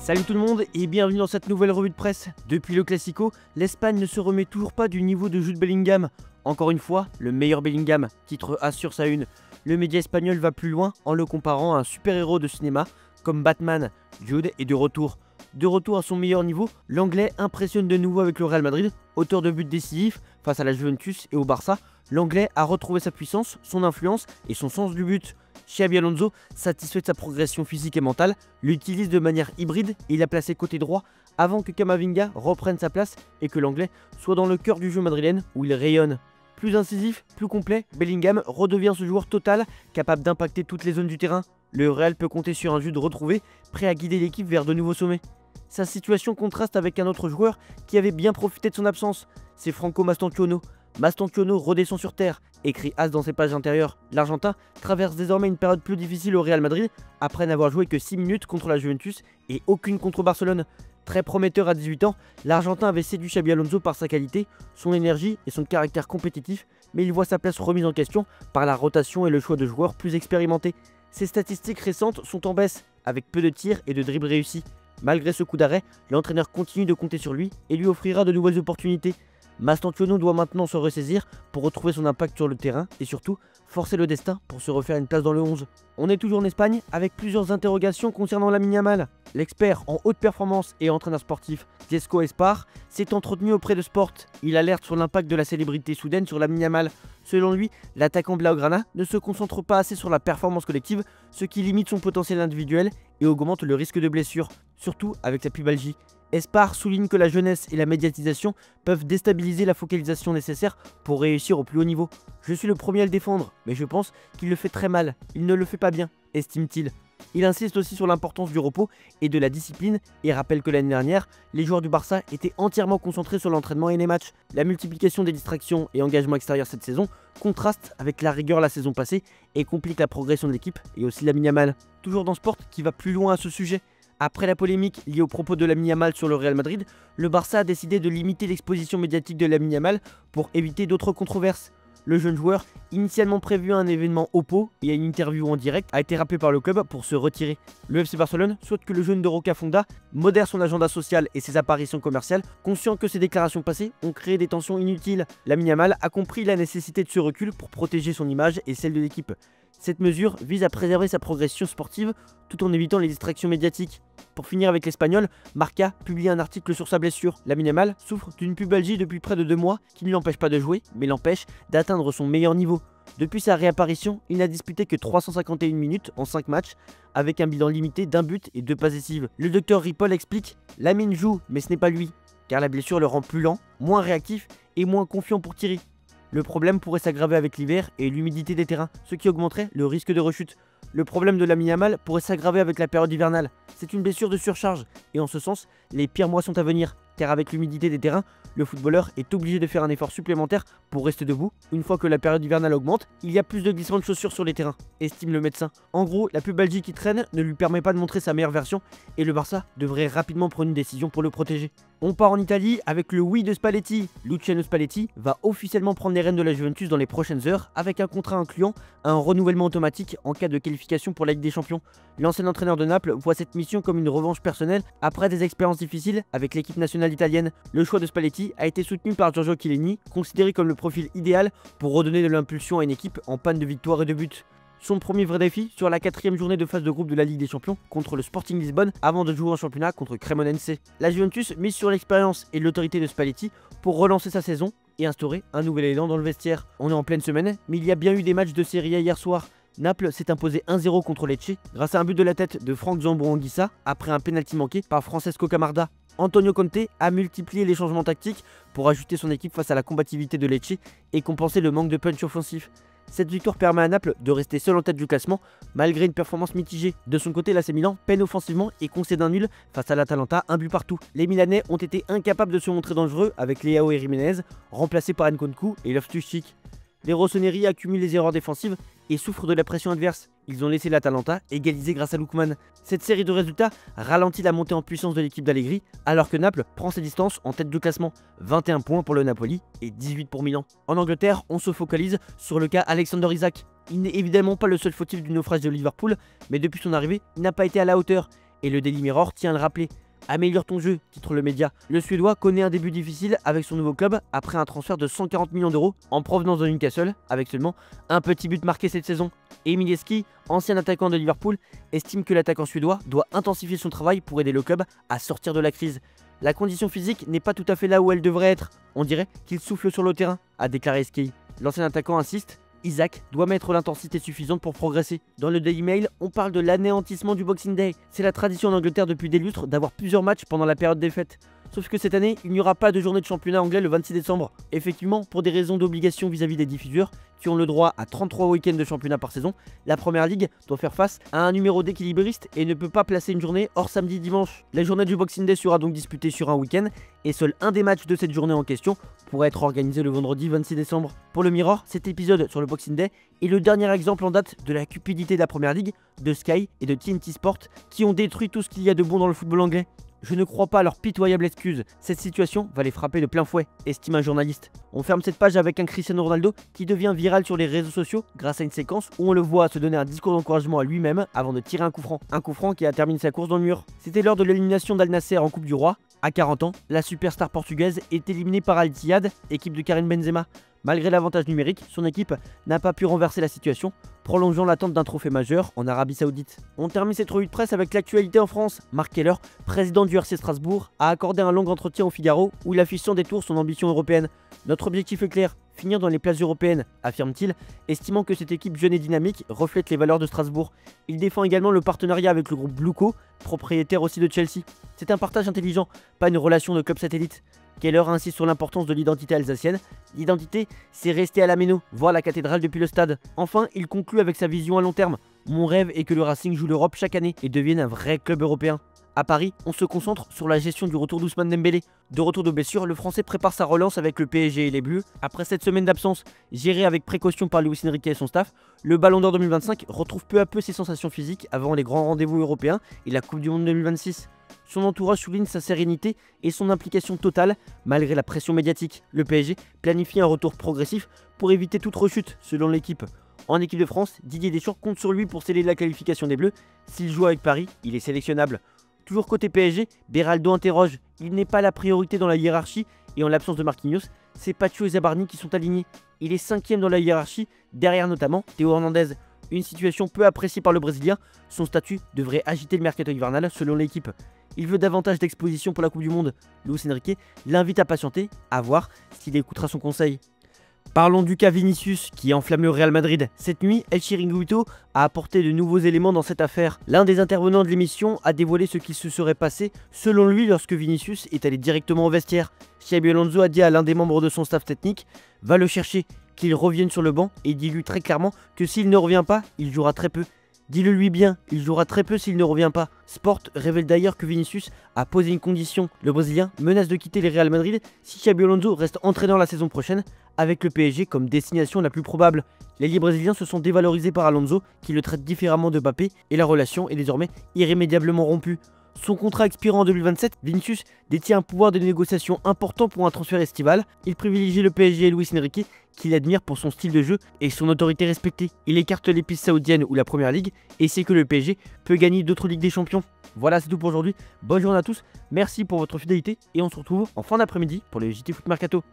Salut tout le monde et bienvenue dans cette nouvelle revue de presse. Depuis le Classico, l'Espagne ne se remet toujours pas du niveau de Jude Bellingham. Encore une fois, le meilleur Bellingham, titre A sur sa une. Le média espagnol va plus loin en le comparant à un super-héros de cinéma comme Batman. Jude est de retour. De retour à son meilleur niveau, l'Anglais impressionne de nouveau avec le Real Madrid, auteur de buts décisifs face à la Juventus et au Barça. L'Anglais a retrouvé sa puissance, son influence et son sens du but. Xabi Alonso, satisfait de sa progression physique et mentale, l'utilise de manière hybride et l'a placé côté droit avant que Camavinga reprenne sa place et que l'Anglais soit dans le cœur du jeu madrilène où il rayonne. Plus incisif, plus complet, Bellingham redevient ce joueur total capable d'impacter toutes les zones du terrain. Le Real peut compter sur un Jude retrouvé, prêt à guider l'équipe vers de nouveaux sommets. Sa situation contraste avec un autre joueur qui avait bien profité de son absence, c'est Franco Mastantuono. Mastantuono redescend sur terre, écrit As dans ses pages intérieures. L'Argentin traverse désormais une période plus difficile au Real Madrid après n'avoir joué que 6 minutes contre la Juventus et aucune contre Barcelone. Très prometteur à 18 ans, l'Argentin avait séduit Xabi Alonso par sa qualité, son énergie et son caractère compétitif, mais il voit sa place remise en question par la rotation et le choix de joueurs plus expérimentés. Ses statistiques récentes sont en baisse, avec peu de tirs et de dribbles réussis. Malgré ce coup d'arrêt, l'entraîneur continue de compter sur lui et lui offrira de nouvelles opportunités. Mastantuono doit maintenant se ressaisir pour retrouver son impact sur le terrain et surtout forcer le destin pour se refaire une place dans le 11. On est toujours en Espagne avec plusieurs interrogations concernant Lamine Yamal. L'expert en haute performance et entraîneur sportif Cesco Espar s'est entretenu auprès de Sport. Il alerte sur l'impact de la célébrité soudaine sur Lamine Yamal. Selon lui, l'attaquant blaugrana ne se concentre pas assez sur la performance collective, ce qui limite son potentiel individuel et augmente le risque de blessure, surtout avec la pubalgie. Espar souligne que la jeunesse et la médiatisation peuvent déstabiliser la focalisation nécessaire pour réussir au plus haut niveau. Je suis le premier à le défendre, mais je pense qu'il le fait très mal, il ne le fait pas bien, estime-t-il. Il insiste aussi sur l'importance du repos et de la discipline et rappelle que l'année dernière, les joueurs du Barça étaient entièrement concentrés sur l'entraînement et les matchs. La multiplication des distractions et engagements extérieurs cette saison contraste avec la rigueur la saison passée et complique la progression de l'équipe et aussi Lamine Yamal. Toujours dans Sport qui va plus loin à ce sujet. Après la polémique liée au propos de Lamine Yamal sur le Real Madrid, le Barça a décidé de limiter l'exposition médiatique de Lamine Yamal pour éviter d'autres controverses. Le jeune joueur, initialement prévu à un événement au Pau et à une interview en direct, a été rappelé par le club pour se retirer. Le FC Barcelone souhaite que le jeune de Rocafonda modère son agenda social et ses apparitions commerciales, conscient que ses déclarations passées ont créé des tensions inutiles. Lamine Yamal a compris la nécessité de ce recul pour protéger son image et celle de l'équipe. Cette mesure vise à préserver sa progression sportive tout en évitant les distractions médiatiques. Pour finir avec l'Espagnol, Marca publie un article sur sa blessure. Lamine Yamal souffre d'une pubalgie depuis près de 2 mois qui ne l'empêche pas de jouer, mais l'empêche d'atteindre son meilleur niveau. Depuis sa réapparition, il n'a disputé que 351 minutes en 5 matchs, avec un bilan limité d'1 but et 2 passes décisives. Le docteur Ripoll explique « Lamine joue, mais ce n'est pas lui, car la blessure le rend plus lent, moins réactif et moins confiant pour tirer. Le problème pourrait s'aggraver avec l'hiver et l'humidité des terrains, ce qui augmenterait le risque de rechute. Le problème de Lamine Yamal pourrait s'aggraver avec la période hivernale. C'est une blessure de surcharge et en ce sens, les pires mois sont à venir, car avec l'humidité des terrains, le footballeur est obligé de faire un effort supplémentaire pour rester debout. Une fois que la période hivernale augmente, il y a plus de glissements de chaussures sur les terrains, estime le médecin. En gros, la pubalgie qui traîne ne lui permet pas de montrer sa meilleure version et le Barça devrait rapidement prendre une décision pour le protéger. On part en Italie avec le oui de Spalletti. Luciano Spalletti va officiellement prendre les rênes de la Juventus dans les prochaines heures avec un contrat incluant un renouvellement automatique en cas de qualification pour la Ligue des Champions. L'ancien entraîneur de Naples voit cette mission comme une revanche personnelle après des expériences difficiles avec l'équipe nationale italienne. Le choix de Spalletti a été soutenu par Giorgio Chiellini, considéré comme le profil idéal pour redonner de l'impulsion à une équipe en panne de victoire et de buts. Son premier vrai défi sur la 4e journée de phase de groupe de la Ligue des Champions contre le Sporting Lisbonne avant de jouer en championnat contre Cremonense. La Juventus mise sur l'expérience et l'autorité de Spalletti pour relancer sa saison et instaurer un nouvel élan dans le vestiaire. On est en pleine semaine, mais il y a bien eu des matchs de Serie A hier soir. Naples s'est imposé 1-0 contre Lecce grâce à un but de la tête de Franck Zambo-Anguissa après un pénalty manqué par Francesco Camarda. Antonio Conte a multiplié les changements tactiques pour ajuster son équipe face à la combativité de Lecce et compenser le manque de punch offensif. Cette victoire permet à Naples de rester seul en tête du classement malgré une performance mitigée. De son côté, l'AC Milan peine offensivement et concède un nul face à l'Atalanta, un but partout. Les Milanais ont été incapables de se montrer dangereux avec Leao et Jiménez, remplacés par Nkunku et Loftus-Cheek. Les Rossoneri accumulent les erreurs défensives et souffrent de la pression adverse. Ils ont laissé l'Atalanta égaliser grâce à Lookman. Cette série de résultats ralentit la montée en puissance de l'équipe d'Allegri, alors que Naples prend ses distances en tête de classement. 21 points pour le Napoli et 18 pour Milan. En Angleterre, on se focalise sur le cas Alexander Isak. Il n'est évidemment pas le seul fautif du naufrage de Liverpool, mais depuis son arrivée, il n'a pas été à la hauteur Et le Daily Mirror tient à le rappeler. Améliore ton jeu, titre le média. Le Suédois connaît un début difficile avec son nouveau club après un transfert de 140 millions d'euros en provenance de Newcastle, avec seulement un petit but marqué cette saison. Emil Heskey, ancien attaquant de Liverpool, estime que l'attaquant suédois doit intensifier son travail pour aider le club à sortir de la crise. La condition physique n'est pas tout à fait là où elle devrait être. On dirait qu'il souffle sur le terrain, a déclaré Heskey. L'ancien attaquant insiste. Isaac doit mettre l'intensité suffisante pour progresser. Dans le Daily Mail, on parle de l'anéantissement du Boxing Day. C'est la tradition en Angleterre depuis des lustres d'avoir plusieurs matchs pendant la période des fêtes. Sauf que cette année, il n'y aura pas de journée de championnat anglais le 26 décembre. Effectivement, pour des raisons d'obligation vis-à-vis des diffuseurs, qui ont le droit à 33 week-ends de championnat par saison, la Première Ligue doit faire face à un numéro d'équilibriste et ne peut pas placer une journée hors samedi-dimanche. La journée du Boxing Day sera donc disputée sur un week-end et seul un des matchs de cette journée en question pourra être organisé le vendredi 26 décembre. Pour le Mirror, cet épisode sur le Boxing Day est le dernier exemple en date de la cupidité de la Première Ligue, de Sky et de TNT Sport qui ont détruit tout ce qu'il y a de bon dans le football anglais. Je ne crois pas à leur pitoyable excuse. Cette situation va les frapper de plein fouet, estime un journaliste. On ferme cette page avec un Cristiano Ronaldo qui devient viral sur les réseaux sociaux grâce à une séquence où on le voit se donner un discours d'encouragement à lui-même avant de tirer un coup franc. Un coup franc qui a terminé sa course dans le mur. C'était lors de l'élimination d'Al Nasser en Coupe du Roi. À 40 ans, la superstar portugaise est éliminée par Al Ittihad, équipe de Karim Benzema. Malgré l'avantage numérique, son équipe n'a pas pu renverser la situation, prolongeant l'attente d'un trophée majeur en Arabie Saoudite. On termine cette revue de presse avec l'actualité en France. Marc Keller, président du RC Strasbourg, a accordé un long entretien au Figaro où il affiche sans détour son ambition européenne. Notre objectif est clair, finir dans les places européennes, affirme-t-il, estimant que cette équipe jeune et dynamique reflète les valeurs de Strasbourg. Il défend également le partenariat avec le groupe Blueco, propriétaire aussi de Chelsea. C'est un partage intelligent, pas une relation de club satellite. Keller insiste sur l'importance de l'identité alsacienne. L'identité, c'est rester à la Méno, voir la cathédrale depuis le stade. Enfin, il conclut avec sa vision à long terme. Mon rêve est que le Racing joue l'Europe chaque année et devienne un vrai club européen. À Paris, on se concentre sur la gestion du retour d'Ousmane Dembélé. De retour de blessure, le Français prépare sa relance avec le PSG et les Bleus. Après cette semaine d'absence, gérée avec précaution par Luis Enrique et son staff, le Ballon d'Or 2025 retrouve peu à peu ses sensations physiques avant les grands rendez-vous européens et la Coupe du Monde 2026. Son entourage souligne sa sérénité et son implication totale malgré la pression médiatique. Le PSG planifie un retour progressif pour éviter toute rechute selon l'équipe. En équipe de France, Didier Deschamps compte sur lui pour sceller la qualification des Bleus. S'il joue avec Paris, il est sélectionnable. Toujours côté PSG, Beraldo interroge. Il n'est pas la priorité dans la hiérarchie et en l'absence de Marquinhos, c'est Pacho et Zabarni qui sont alignés. Il est 5e dans la hiérarchie, derrière notamment Théo Hernandez. Une situation peu appréciée par le Brésilien, son statut devrait agiter le mercato hivernal selon l'équipe. Il veut davantage d'exposition pour la Coupe du Monde. Luis Enrique l'invite à patienter, à voir s'il écoutera son conseil. Parlons du cas Vinicius qui enflamme le Real Madrid. Cette nuit, El Chiringuito a apporté de nouveaux éléments dans cette affaire. L'un des intervenants de l'émission a dévoilé ce qui se serait passé selon lui lorsque Vinicius est allé directement au vestiaire. Xabi Alonso a dit à l'un des membres de son staff technique « Va le chercher, qu'il revienne sur le banc et dis-lui très clairement que s'il ne revient pas, il jouera très peu. Dis-le lui bien, il jouera très peu s'il ne revient pas. » Sport révèle d'ailleurs que Vinicius a posé une condition. Le Brésilien menace de quitter le Real Madrid si Xabi Alonso reste entraîneur la saison prochaine, avec le PSG comme destination la plus probable. Les liés brésiliens se sont dévalorisés par Alonso, qui le traite différemment de Mbappé, et la relation est désormais irrémédiablement rompue. Son contrat expirant en 2027, Vinicius détient un pouvoir de négociation important pour un transfert estival. Il privilégie le PSG et Luis Enrique, qu'il admire pour son style de jeu et son autorité respectée. Il écarte les pistes saoudiennes ou la Première Ligue et sait que le PSG peut gagner d'autres Ligues des Champions. Voilà, c'est tout pour aujourd'hui. Bonne journée à tous, merci pour votre fidélité et on se retrouve en fin d'après-midi pour le JT Foot Mercato.